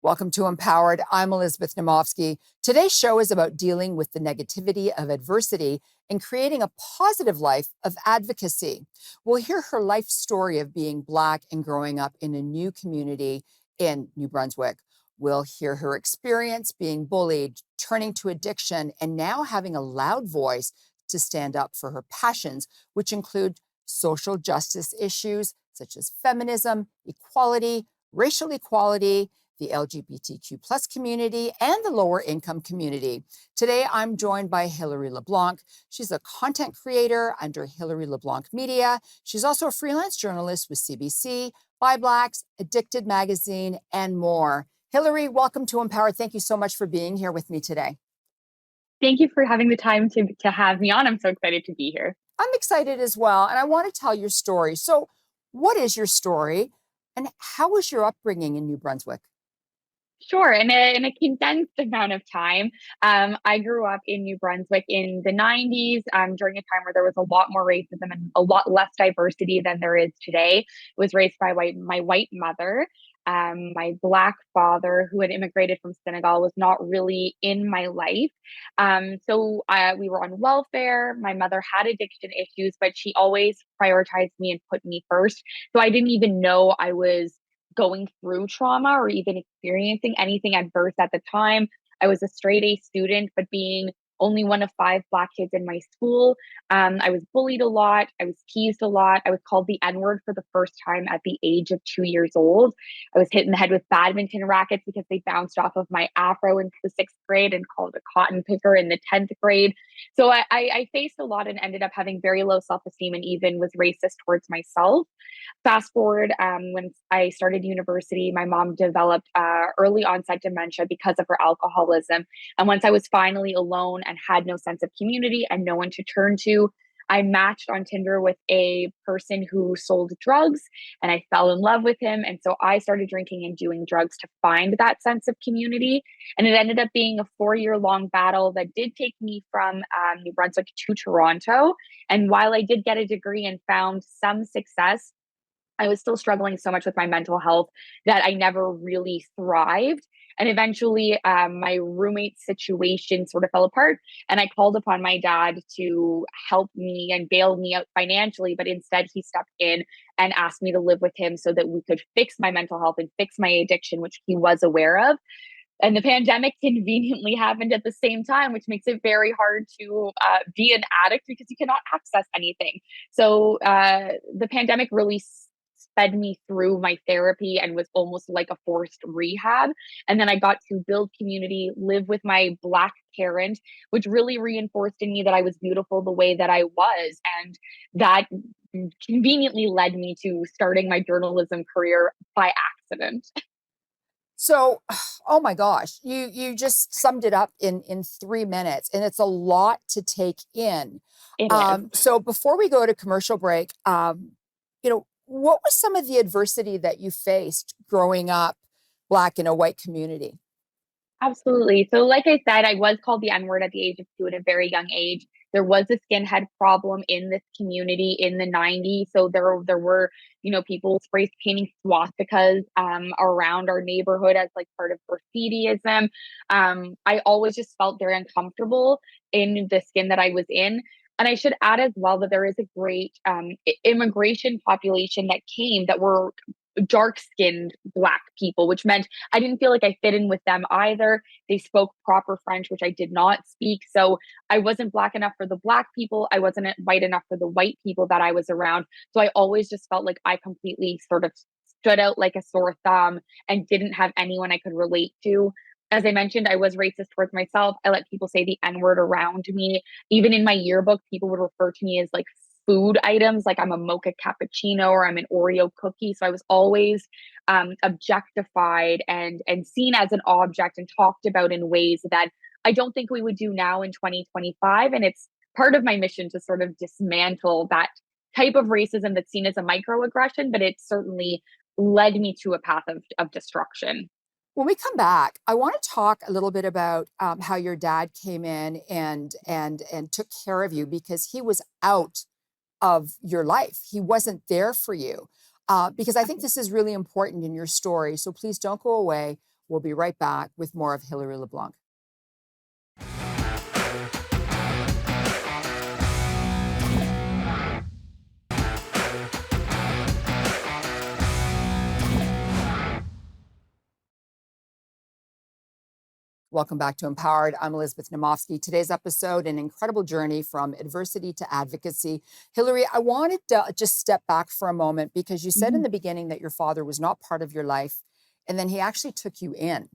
Welcome to Empowered. I'm Elizabeth Naumovski. Today's show is about dealing with the negativity of adversity and creating a positive life of advocacy. We'll hear her life story of being Black and growing up in a new community in New Brunswick. We'll hear her experience being bullied, turning to addiction, and now having a loud voice to stand up for her passions, which include social justice issues such as feminism, equality, racial equality, the LGBTQ plus community, and the lower income community. Today, I'm joined by Hillary LeBlanc. She's a content creator under Hillary LeBlanc Media. She's also a freelance journalist with CBC, ByBlacks, Addicted Magazine, and more. Hillary, welcome to Empowered. Thank you so much for being here with me today. Thank you for having the time to have me on. I'm so excited to be here. I'm excited as well, and I want to tell your story. So, what is your story, and how was your upbringing in New Brunswick? Sure. In a condensed amount of time, I grew up in New Brunswick in the 90s during a time where there was a lot more racism and a lot less diversity than there is today. I was raised by my white mother. My Black father, who had immigrated from Senegal, was not really in my life. We were on welfare. My mother had addiction issues, but she always prioritized me and put me first. So I didn't even know I was going through trauma or even experiencing anything adverse at the time. I was a straight A student, but being only one of 5 Black kids in my school, I was bullied a lot. I was teased a lot. I was called the N-word for the first time at the age of 2 years old. I was hit in the head with badminton rackets because they bounced off of my afro into the 6th grade and called a cotton picker in the 10th grade. So I faced a lot and ended up having very low self-esteem and even was racist towards myself. Fast forward, when I started university, my mom developed early onset dementia because of her alcoholism. And once I was finally alone and had no sense of community and no one to turn to, I matched on Tinder with a person who sold drugs and I fell in love with him. And so I started drinking and doing drugs to find that sense of community. And it ended up being a 4-year-long battle that did take me from New Brunswick to Toronto. And while I did get a degree and found some success, I was still struggling so much with my mental health that I never really thrived. And eventually, my roommate situation sort of fell apart. And I called upon my dad to help me and bail me out financially. But instead, he stepped in and asked me to live with him so that we could fix my mental health and fix my addiction, which he was aware of. And the pandemic conveniently happened at the same time, which makes it very hard to be an addict because you cannot access anything. So the pandemic really sped me through my therapy and was almost like a forced rehab. And then I got to build community, live with my Black parent, which really reinforced in me that I was beautiful the way that I was. And that conveniently led me to starting my journalism career by accident. So, oh my gosh, you just summed it up in 3 minutes, and it's a lot to take in. It is. So before we go to commercial break, what was some of the adversity that you faced growing up Black in a white community? Absolutely. So, like I said, I was called the N word at the age of 2 at a very young age. There was a skinhead problem in this community in the 90s. So there were, people spray painting swastikas around our neighborhood as like part of graffitiism. I always just felt very uncomfortable in the skin that I was in. And I should add as well that there is a great immigration population that came that were dark-skinned Black people, which meant I didn't feel like I fit in with them either. They spoke proper French, which I did not speak. So I wasn't Black enough for the Black people. I wasn't white enough for the white people that I was around. So I always just felt like I completely sort of stood out like a sore thumb and didn't have anyone I could relate to. As I mentioned, I was racist towards myself. I let people say the N-word around me. Even in my yearbook, people would refer to me as like food items, like I'm a mocha cappuccino or I'm an Oreo cookie. So I was always objectified and seen as an object and talked about in ways that I don't think we would do now in 2025. And it's part of my mission to sort of dismantle that type of racism that's seen as a microaggression, but it certainly led me to a path of destruction. When we come back, I want to talk a little bit about how your dad came in and took care of you because he was out of your life. He wasn't there for you because I think this is really important in your story. So please don't go away. We'll be right back with more of Hillary LeBlanc. Welcome back to Empowered. I'm Elizabeth Naumovski. Today's episode, an incredible journey from adversity to advocacy. Hillary, I wanted to just step back for a moment because you said in the beginning that your father was not part of your life, and then he actually took you in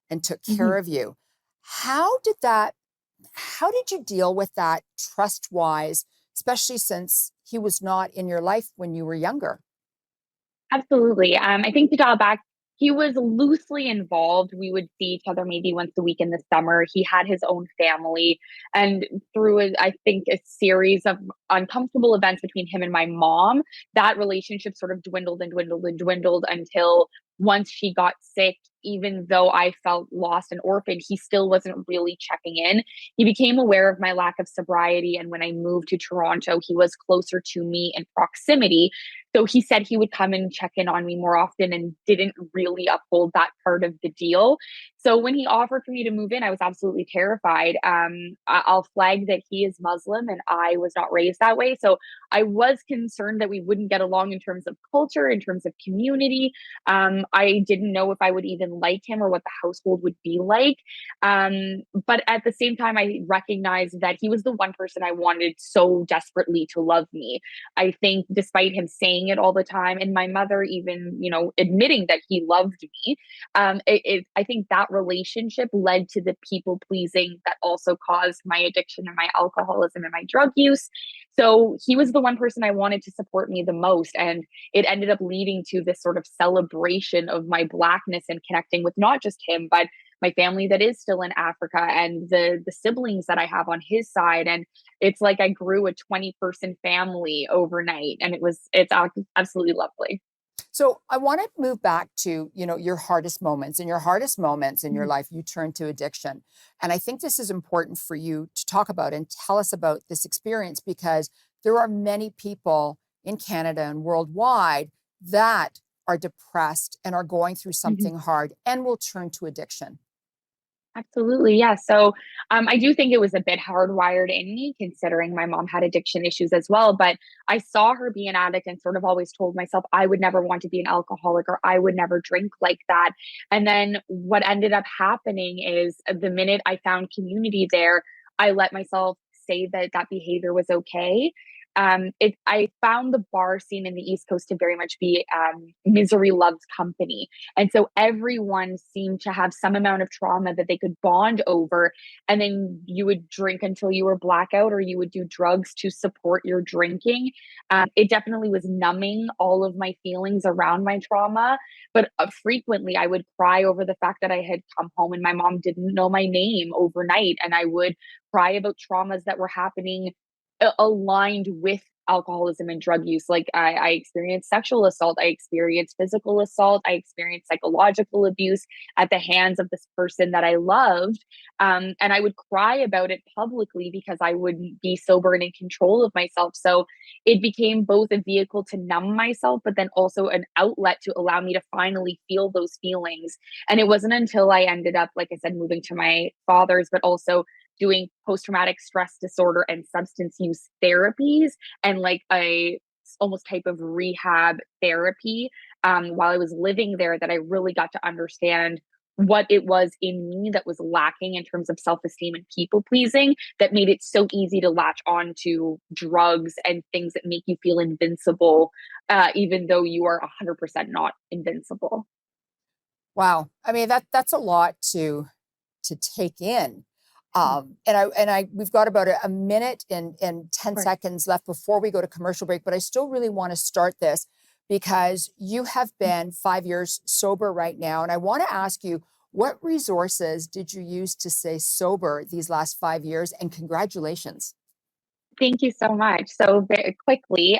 and took care of you. How did you deal with that trust-wise, especially since he was not in your life when you were younger? Absolutely. I think to dial back, he was loosely involved. We would see each other maybe once a week in the summer. He had his own family. And through, I think, a series of uncomfortable events between him and my mom, that relationship sort of dwindled and dwindled and dwindled until once she got sick, even though I felt lost and orphaned, he still wasn't really checking in. He became aware of my lack of sobriety. And when I moved to Toronto, he was closer to me in proximity. So he said he would come and check in on me more often and didn't really uphold that part of the deal. So when he offered for me to move in, I was absolutely terrified. I'll flag that he is Muslim and I was not raised that way. So I was concerned that we wouldn't get along in terms of culture, in terms of community. I didn't know if I would even like him or what the household would be like. But at the same time, I recognized that he was the one person I wanted so desperately to love me. I think despite him saying it all the time and my mother even, admitting that he loved me, I think that relationship led to the people pleasing that also caused my addiction and my alcoholism and my drug use. So he was the one person I wanted to support me the most. And it ended up leading to this sort of celebration of my blackness and connecting with not just him, but my family that is still in Africa and the siblings that I have on his side. And it's like I grew a 20-person family overnight, and it's absolutely lovely. So I want to move back to, your hardest moments. In your hardest moments in your life, you turned to addiction. And I think this is important for you to talk about and tell us about this experience because there are many people in Canada and worldwide that are depressed and are going through Mhm. something hard and will turn to addiction. Absolutely. Yeah. So I do think it was a bit hardwired in me, considering my mom had addiction issues as well. But I saw her be an addict and sort of always told myself I would never want to be an alcoholic or I would never drink like that. And then what ended up happening is the minute I found community there, I let myself say that that behavior was okay. I found the bar scene in the East Coast to very much be misery loves company. And so everyone seemed to have some amount of trauma that they could bond over. And then you would drink until you were blackout, or you would do drugs to support your drinking. It definitely was numbing all of my feelings around my trauma. But frequently, I would cry over the fact that I had come home and my mom didn't know my name overnight. And I would cry about traumas that were happening aligned with alcoholism and drug use. Like I experienced sexual assault, I experienced physical assault, I experienced psychological abuse at the hands of this person that I loved. And I would cry about it publicly because I wouldn't be sober and in control of myself. So it became both a vehicle to numb myself, but then also an outlet to allow me to finally feel those feelings. And it wasn't until I ended up, like I said, moving to my father's, but also doing post traumatic stress disorder and substance use therapies and like a almost type of rehab therapy while I was living there, that I really got to understand what it was in me that was lacking in terms of self-esteem and people pleasing that made it so easy to latch on to drugs and things that make you feel invincible, even though you are 100% not invincible. Wow. I mean, that's a lot to take in. And I we've got about a minute and 10 Right. seconds left before we go to commercial break, but I still really want to start this because you have been 5 years sober right now. And I want to ask you, what resources did you use to stay sober these last 5 years? And congratulations. Thank you so much. So very quickly,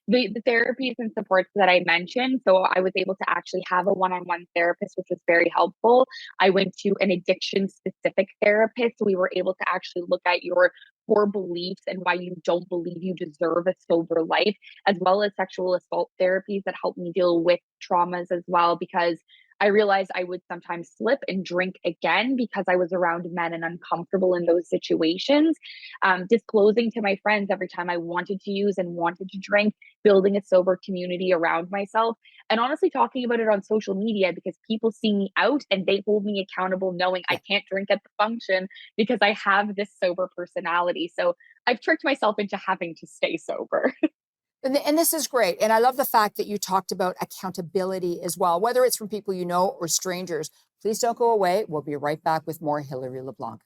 the therapies and supports that I mentioned, so I was able to actually have a one-on-one therapist, which was very helpful. I went to an addiction-specific therapist. We were able to actually look at your core beliefs and why you don't believe you deserve a sober life, as well as sexual assault therapies that helped me deal with traumas as well, because I realized I would sometimes slip and drink again because I was around men and uncomfortable in those situations. Disclosing to my friends every time I wanted to use and wanted to drink, building a sober community around myself, and honestly talking about it on social media because people see me out and they hold me accountable knowing I can't drink at the function because I have this sober personality. So I've tricked myself into having to stay sober. And this is great. And I love the fact that you talked about accountability as well, whether it's from people you know or strangers. Please don't go away. We'll be right back with more Hillary LeBlanc.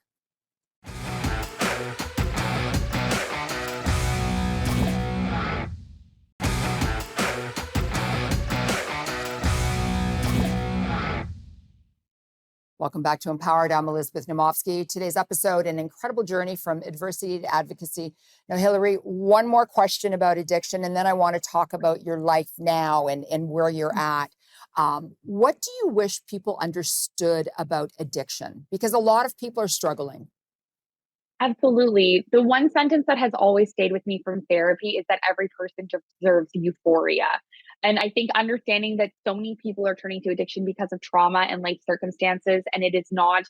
Welcome back to Empowered. I'm Elizabeth Naumovski. Today's episode, an incredible journey from adversity to advocacy. Now, Hillary, one more question about addiction, and then I want to talk about your life now and where you're at. What do you wish people understood about addiction? Because a lot of people are struggling. Absolutely. The one sentence that has always stayed with me from therapy is that every person deserves euphoria. And I think understanding that so many people are turning to addiction because of trauma and life circumstances, and it is not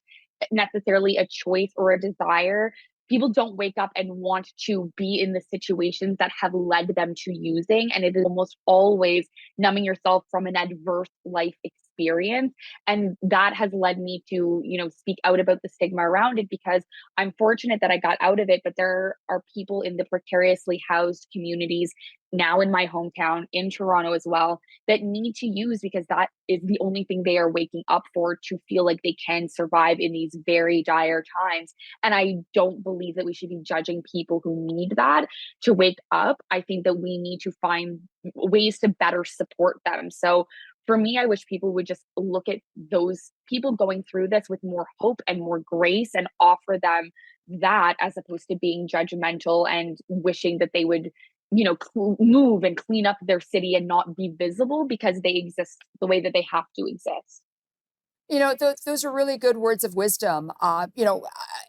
necessarily a choice or a desire. People don't wake up and want to be in the situations that have led them to using. And it is almost always numbing yourself from an adverse life experience. And that has led me to, speak out about the stigma around it because I'm fortunate that I got out of it, but there are people in the precariously housed communities now in my hometown, in Toronto as well, that need to use because that is the only thing they are waking up for to feel like they can survive in these very dire times. And I don't believe that we should be judging people who need that to wake up. I think that we need to find ways to better support them. So for me, I wish people would just look at those people going through this with more hope and more grace and offer them that as opposed to being judgmental and wishing that they would move and clean up their city and not be visible because they exist the way that they have to exist. Those are really good words of wisdom,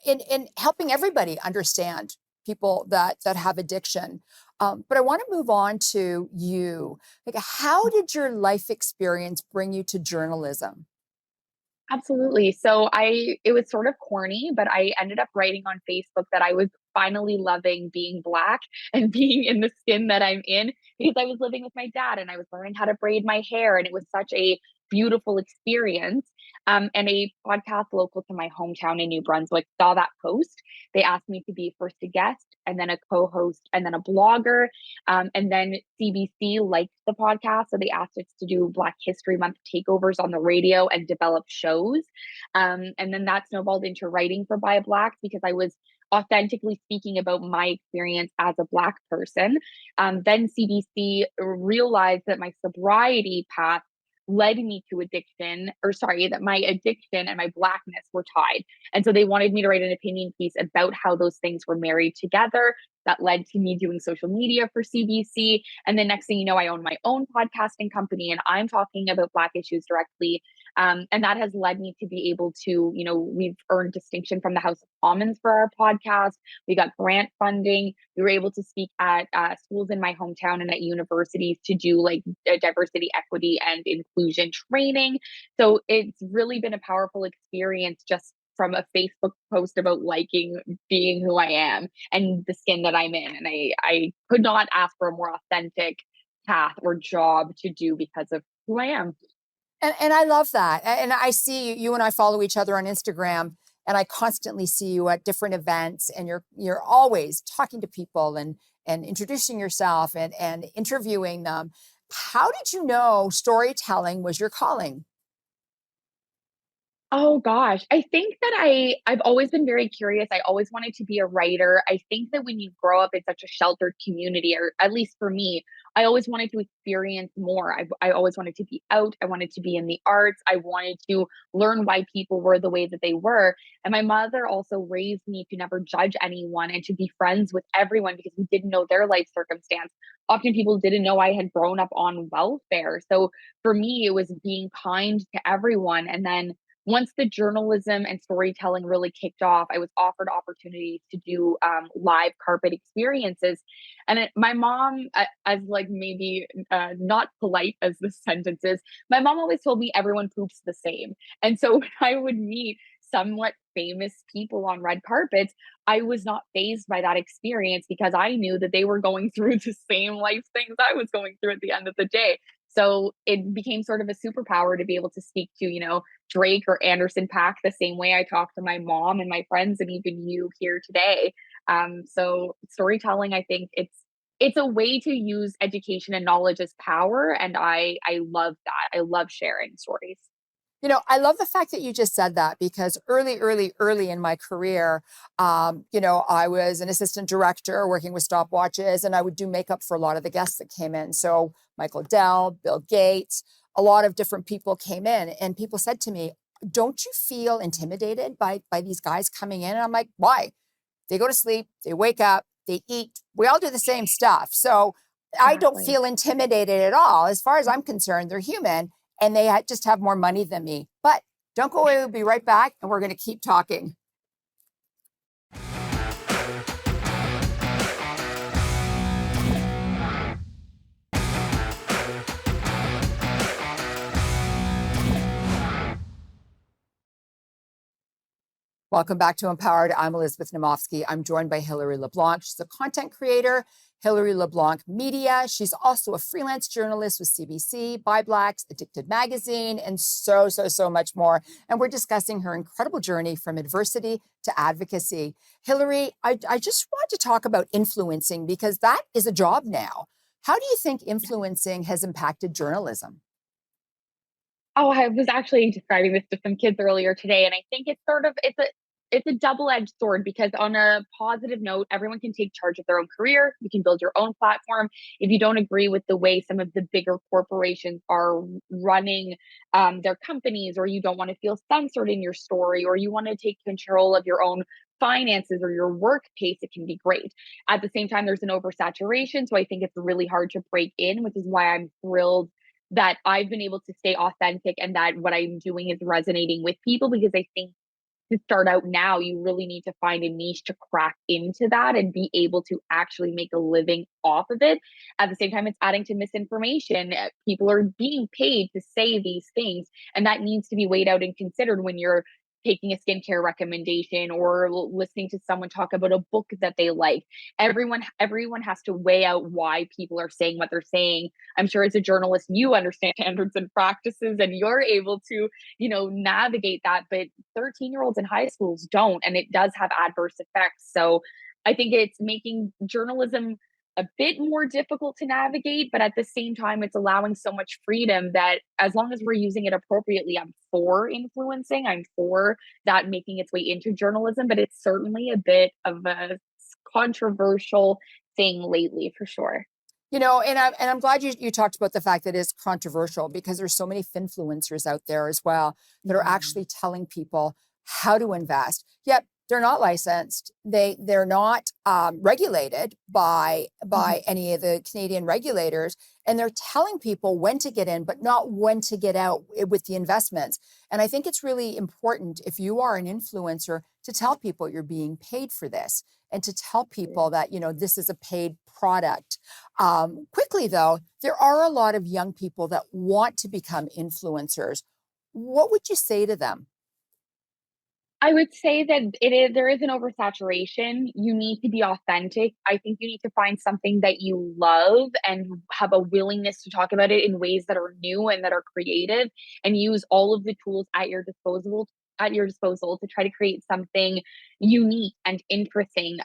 in helping everybody understand people that have addiction. But I want to move on to you. Like, how did your life experience bring you to journalism? Absolutely. So it was sort of corny, but I ended up writing on Facebook that I was finally loving being Black and being in the skin that I'm in because I was living with my dad and I was learning how to braid my hair. And it was such a beautiful experience. And a podcast local to my hometown in New Brunswick saw that post. They asked me to be first a guest and then a co host and then a blogger. And then CBC liked the podcast. So they asked us to do Black History Month takeovers on the radio and develop shows. And then that snowballed into writing for ByBlacks because I was authentically speaking about my experience as a Black person. Then CBC realized that my sobriety path led me to addiction, or sorry, that my addiction and my Blackness were tied. And so they wanted me to write an opinion piece about how those things were married together. That led to me doing social media for CBC. And then next thing you know, I own my own podcasting company and I'm talking about Black issues directly. And that has led me to be able to, we've earned distinction from the House of Commons for our podcast. We got grant funding. We were able to speak at schools in my hometown and at universities to do like diversity, equity, and inclusion training. So it's really been a powerful experience just from a Facebook post about liking being who I am and the skin that I'm in. And I could not ask for a more authentic path or job to do because of who I am. And I love that. And I see you and I follow each other on Instagram, and I constantly see you at different events, and you're always talking to people and introducing yourself and interviewing them. How did you know storytelling was your calling? Oh gosh, I think that I've always been very curious. I always wanted to be a writer. I think that when you grow up in such a sheltered community, or at least for me, I always wanted to experience more. I always wanted to be out. I wanted to be in the arts. I wanted to learn why people were the way that they were. And my mother also raised me to never judge anyone and to be friends with everyone because we didn't know their life circumstance. Often people didn't know I had grown up on welfare. So for me, it was being kind to everyone. And then once the journalism and storytelling really kicked off, I was offered opportunities to do live carpet experiences. And my mom, as like maybe not polite as the sentence is, my mom always told me everyone poops the same. And so when I would meet somewhat famous people on red carpets, I was not fazed by that experience because I knew that they were going through the same life things I was going through at the end of the day. So it became sort of a superpower to be able to speak to, Drake or Anderson Paak the same way I talk to my mom and my friends and even you here today. So storytelling, I think it's a way to use education and knowledge as power, and I love that. I love sharing stories. I love the fact that you just said that because early in my career, I was an assistant director working with stopwatches, and I would do makeup for a lot of the guests that came in. So Michael Dell, Bill Gates, a lot of different people came in, and people said to me, "Don't you feel intimidated by these guys coming in?" And I'm like, "Why? They go to sleep, they wake up, they eat. We all do the same stuff. So I don't Exactly. feel intimidated at all. As far as I'm concerned, they're human and they just have more money than me. But don't go away. We'll be right back and we're going to keep talking. Welcome back to Empowered. I'm Elizabeth Naumovski. I'm joined by Hillary LeBlanc. She's a content creator, Hillary LeBlanc Media. She's also a freelance journalist with CBC, ByBlacks, Addicted Magazine, and so much more. And we're discussing her incredible journey from adversity to advocacy. Hillary, I just want to talk about influencing because that is a job now. How do you think influencing has impacted journalism? Oh, I was actually describing this to some kids earlier today, and I think it's a double-edged sword because on a positive note, everyone can take charge of their own career. You can build your own platform. If you don't agree with the way some of the bigger corporations are running their companies, or you don't want to feel censored in your story, or you want to take control of your own finances or your work pace, it can be great. At the same time, there's an oversaturation, so I think it's really hard to break in, which is why I'm thrilled that I've been able to stay authentic and that what I'm doing is resonating with people, because I think to start out now, you really need to find a niche to crack into that and be able to actually make a living off of it. At the same time, it's adding to misinformation. People are being paid to say these things, and that needs to be weighed out and considered when you're taking a skincare recommendation or listening to someone talk about a book that they like. Everyone has to weigh out why people are saying what they're saying. I'm sure as a journalist you understand standards and practices and you're able to navigate that, but 13-year-olds in high schools don't, and it does have adverse effects. So I think it's making journalism a bit more difficult to navigate, but at the same time, it's allowing so much freedom that as long as we're using it appropriately, I'm for influencing, I'm for that making its way into journalism, but it's certainly a bit of a controversial thing lately for sure. And I'm glad you talked about the fact that it's controversial because there's so many finfluencers out there as well that are Mhm. actually telling people how to invest. Yep, they're not licensed. They're not regulated by Mhm. any of the Canadian regulators, and they're telling people when to get in, but not when to get out with the investments. And I think it's really important if you are an influencer to tell people you're being paid for this and to tell people that this is a paid product. Quickly, though, there are a lot of young people that want to become influencers. What would you say to them? I would say that there is an oversaturation. You need to be authentic. I think you need to find something that you love and have a willingness to talk about it in ways that are new and that are creative, and use all of the tools at your disposal to try to create something unique and interesting.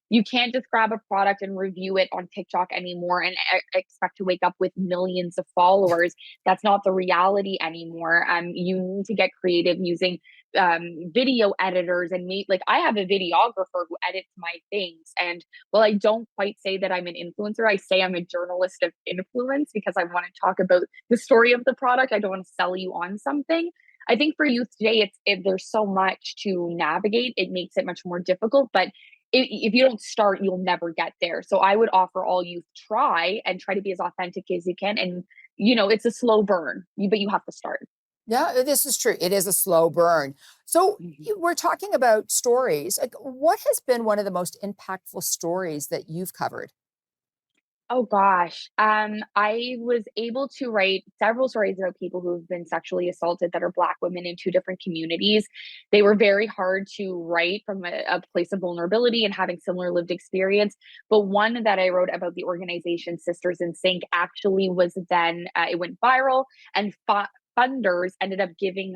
You can't just grab a product and review it on TikTok anymore and expect to wake up with millions of followers. That's not the reality anymore. You need to get creative using video editors and me. Like, I have a videographer who edits my things, and well, I don't quite say that I'm an influencer. I say I'm a journalist of influence because I want to talk about the story of the product. I don't want to sell you on something. I think for youth today, there's so much to navigate. It makes it much more difficult, but if you don't start, you'll never get there. So I would offer all youth, try to be as authentic as you can, and it's a slow burn, but you have to start. Yeah, this is true. It is a slow burn. So we're talking about stories. Like, what has been one of the most impactful stories that you've covered? Oh gosh. I was able to write several stories about people who've been sexually assaulted that are Black women in two different communities. They were very hard to write from a place of vulnerability and having similar lived experience. But one that I wrote about the organization Sisters in Sync actually was then it went viral and funders ended up giving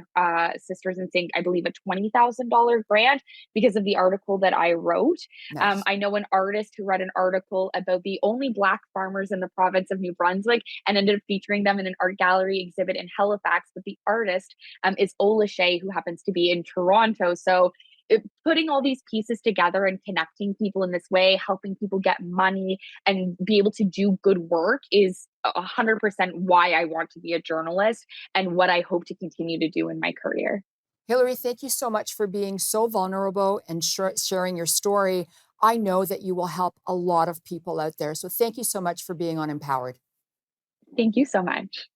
Sisters in Sync, I believe, a $20,000 grant because of the article that I wrote. Nice. I know an artist who read an article about the only Black farmers in the province of New Brunswick and ended up featuring them in an art gallery exhibit in Halifax. But the artist is Ola Shea, who happens to be in Toronto. So putting all these pieces together and connecting people in this way, helping people get money and be able to do good work is 100% why I want to be a journalist and what I hope to continue to do in my career. Hillary, thank you so much for being so vulnerable and sharing your story. I know that you will help a lot of people out there. So thank you so much for being on Empowered. Thank you so much.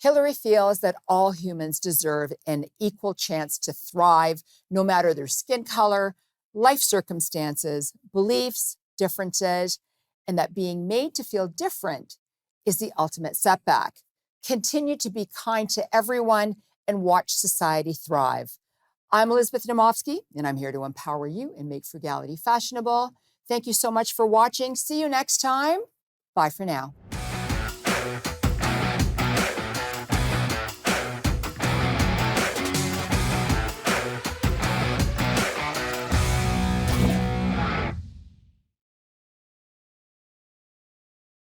Hillary feels that all humans deserve an equal chance to thrive, no matter their skin color, life circumstances, beliefs, differences, and that being made to feel different is the ultimate setback. Continue to be kind to everyone and watch society thrive. I'm Elizabeth Naumovski, and I'm here to empower you and make frugality fashionable. Thank you so much for watching. See you next time. Bye for now.